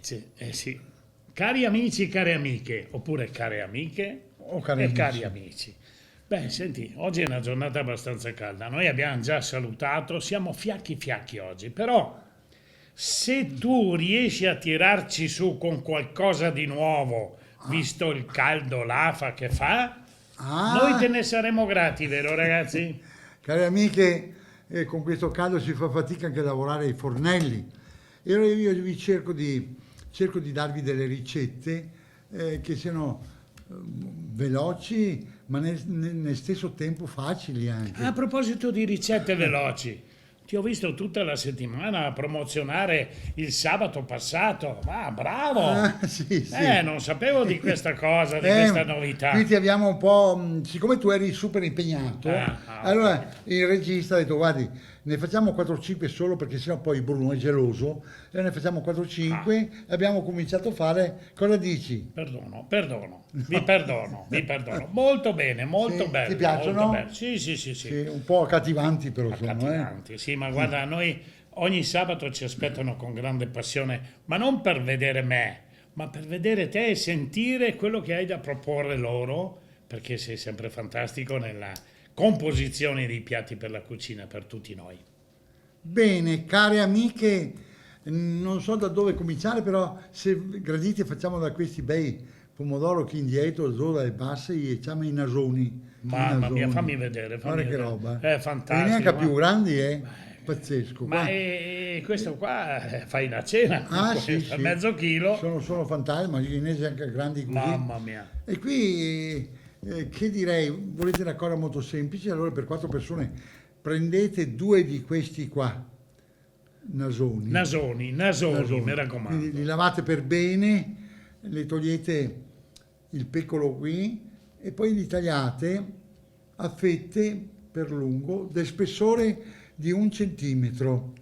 Sì. Cari amici, care amiche, oppure care amiche O cari e amici. cari amici. Beh, senti, oggi è una giornata abbastanza calda. Noi abbiamo già salutato, siamo fiacchi fiacchi oggi, però se tu riesci a tirarci su con qualcosa di nuovo, visto il caldo, l'afa che fa, noi te Ah, ne saremo grati, vero ragazzi? cari amiche, con questo caldo si fa fatica anche a lavorare ai fornelli. E allora io vi cerco di darvi delle ricette che siano veloci, ma nel stesso tempo facili A anche. proposito di ricette veloci, ti ho visto tutta la settimana a promozionare il sabato passato. Ah, bravo! Ah, sì, sì. Non sapevo di questa cosa, di questa Eh, qui novità. ti abbiamo un po', siccome tu eri super impegnato, Ho allora capito. il regista ha detto, guardi, ne facciamo 4-5 solo perché sennò poi Bruno è geloso, e ne facciamo Ah, 4-5, abbiamo cominciato a fare, cosa dici? perdono, vi perdono. Molto bene, molto Sì, ti bello, molto bello. piacciono? Sì, sì, sì, Sì, sì. un po' accattivanti però sono, eh? Accattivanti, sì, ma guarda, a noi ogni sabato ci aspettano con grande passione, ma non per vedere me, ma per vedere te e sentire quello che hai da proporre loro, perché sei sempre fantastico nella composizione dei piatti per la cucina per tutti noi. Bene, care amiche, non so da dove cominciare, però se gradite facciamo da questi bei pomodoro che indietro, zola e basse, e facciamo i Mamma mia, fammi nasoni. vedere, fammi Guarda che vedere. roba. È E neanche a fantastico, più grandi, eh? ma, Pazzesco. ma Qua. questo qua fai la cena con Ah sì, questo, sì, mezzo chilo, sono fantastici, ma gli inesi anche grandi così. mamma mia. E qui, che direi, volete una cosa molto semplice, allora per 4 persone prendete 2 di questi qua, nasoni. Nasoni, mi Nasoni. Quindi li raccomando. lavate per bene, le togliete il peccolo qui e poi li tagliate a fette per lungo del spessore di 1 centimetro.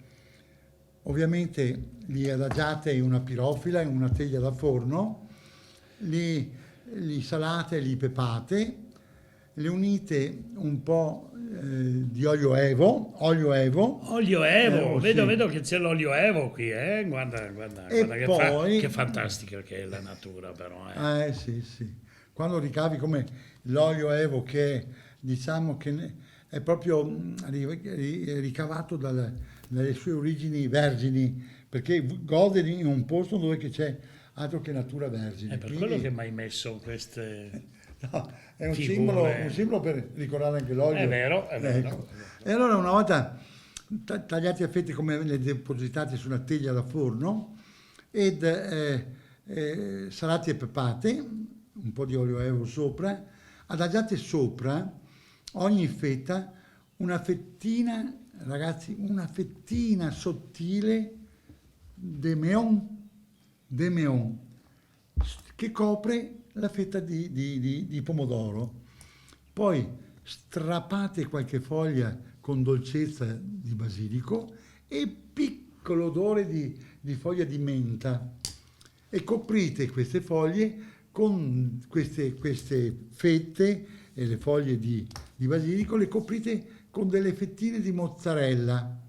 Ovviamente li adagiate in una pirofila, in una teglia da forno, li, li salate, li pepate, li unite un po' di olio Olio Evo, Evo sì, vedo che c'è l'olio Evo qui, eh? e Guarda che poi, fantastica che è la natura però, eh. sì, sì, quando ricavi come l'olio Evo che diciamo che è proprio ricavato dalle sue origini vergini, perché gode in un posto dove che c'è altro che natura È vergine, per quello che quindi mi hai messo queste no, è un figure. simbolo per ricordare anche l'olio. È Ecco. vero, è E vero. allora una volta tagliati a fette come le depositate su una teglia da forno ed salati e pepate, un po' di olio evo sopra, adagiate sopra ogni fetta una fettina, ragazzi, una fettina sottile de meon, che copre la fetta di pomodoro. Poi strappate qualche foglia con dolcezza di basilico e piccolo odore di foglia di menta e coprite queste foglie con queste fette e le foglie di basilico, le coprite con delle fettine di mozzarella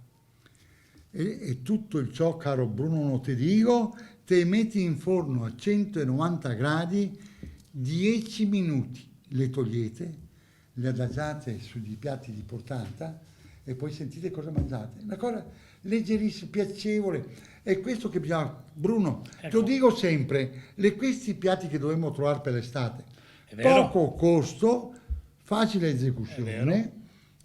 e tutto il ciò, caro Bruno, non te dico, te metti in forno a 190 gradi 10 minuti, le togliete, le adagiate sugli piatti di portata e poi sentite cosa mangiate. Una cosa leggerissima, piacevole. È questo che bisogna... Bruno, te lo Ecco, dico sempre, questi piatti che dovremmo trovare per l'estate. è vero, Poco costo, facile è vero. esecuzione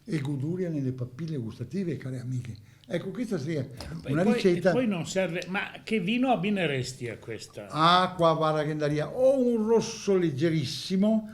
e goduria nelle papille gustative, care amiche. Ecco, questa sia una E poi ricetta. non serve, ma che vino abbineresti a questa? Acqua, guarda che andaria, o un rosso leggerissimo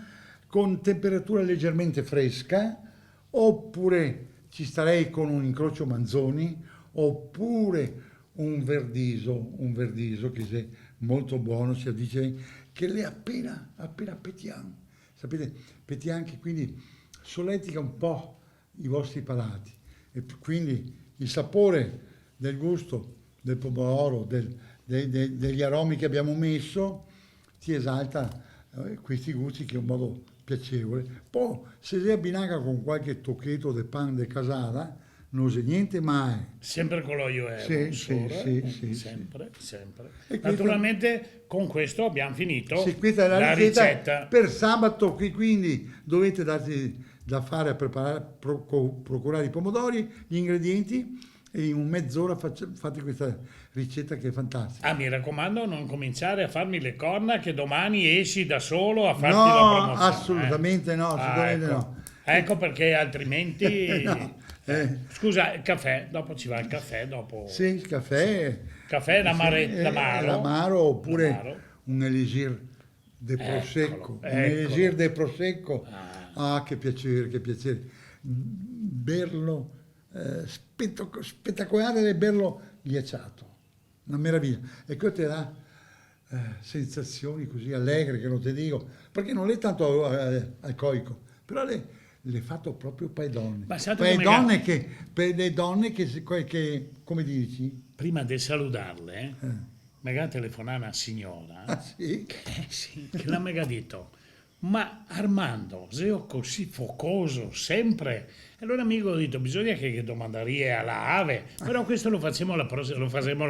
con temperatura leggermente fresca, oppure ci starei con un incrocio Manzoni, oppure un verdiso che è molto buono, si dice che le appena petiamo. Sapete, petiamo che quindi solletica un po' i vostri palati e quindi il sapore del gusto del pomodoro, degli aromi che abbiamo messo, ti esalta questi gusti che è un modo piacevole. Poi se si abbinaca con qualche tocchetto de pan de casara, non usa niente mai. Sempre con l'olio Sì, Evonsur, sì, sempre, sempre. E questo- Naturalmente con questo abbiamo finito Sì, questa è la ricetta ricetta. per sabato, quindi dovete darti da fare a preparare, procurare i pomodori, gli ingredienti e in mezz'ora fate questa ricetta che è fantastica. Ah, mi raccomando, non cominciare a farmi le corna che domani esci da solo a farti No, la promozione. assolutamente no, assolutamente ecco. no. Ecco perché altrimenti... No, Scusa, il caffè, dopo ci va il caffè, dopo... sì, il caffè, Caffè, l'amaro. l'amaro oppure L'amaro. un elisir de prosecco. Un eccolo. elisir de prosecco. Ah. Ah, che piacere, che piacere. Berlo, spettacolare e berlo ghiacciato. Una meraviglia. E questo ti dà sensazioni così allegre che non ti dico, perché non è tanto alcolico, però le fatto proprio per le donne. Ma sai Per le come donne che, come dici? Prima di salutarle, magari telefonare a una signora, Ah, sì? sì, che l'ha mega detto, ma Armando, sei così focoso, sempre. E allora amico ho detto, bisogna che domandarie alla Ave, però questo lo faremo la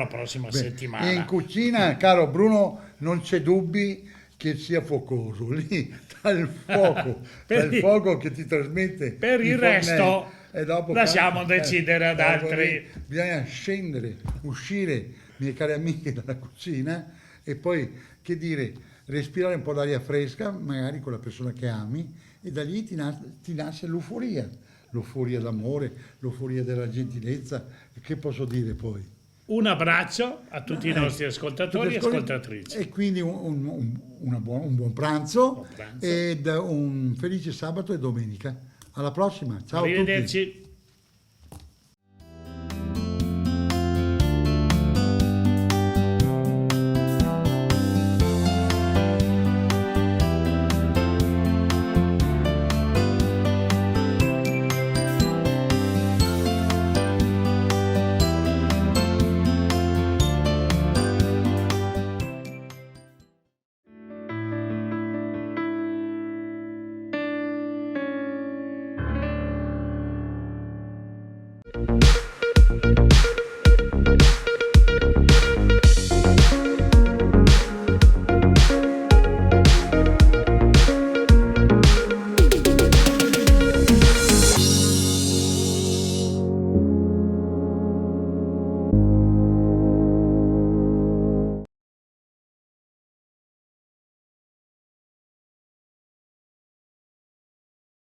prossima settimana. E in cucina, caro Bruno, non c'è dubbi che sia focoso, lì dal fuoco che ti trasmette Per il fornello. resto E dopo lasciamo decidere ad dopo altri. lì bisogna scendere, uscire, miei cari amici, dalla cucina e poi, che dire, respirare un po' d'aria fresca, magari con la persona che ami, e da lì ti nasce l'euforia d'amore, l'euforia della gentilezza. E che posso dire poi? Un abbraccio a tutti i nostri ascoltatori e ascoltatrici. E quindi un buon pranzo, Buon pranzo. ed un felice sabato e domenica. Alla prossima, ciao a tutti. Arrivederci.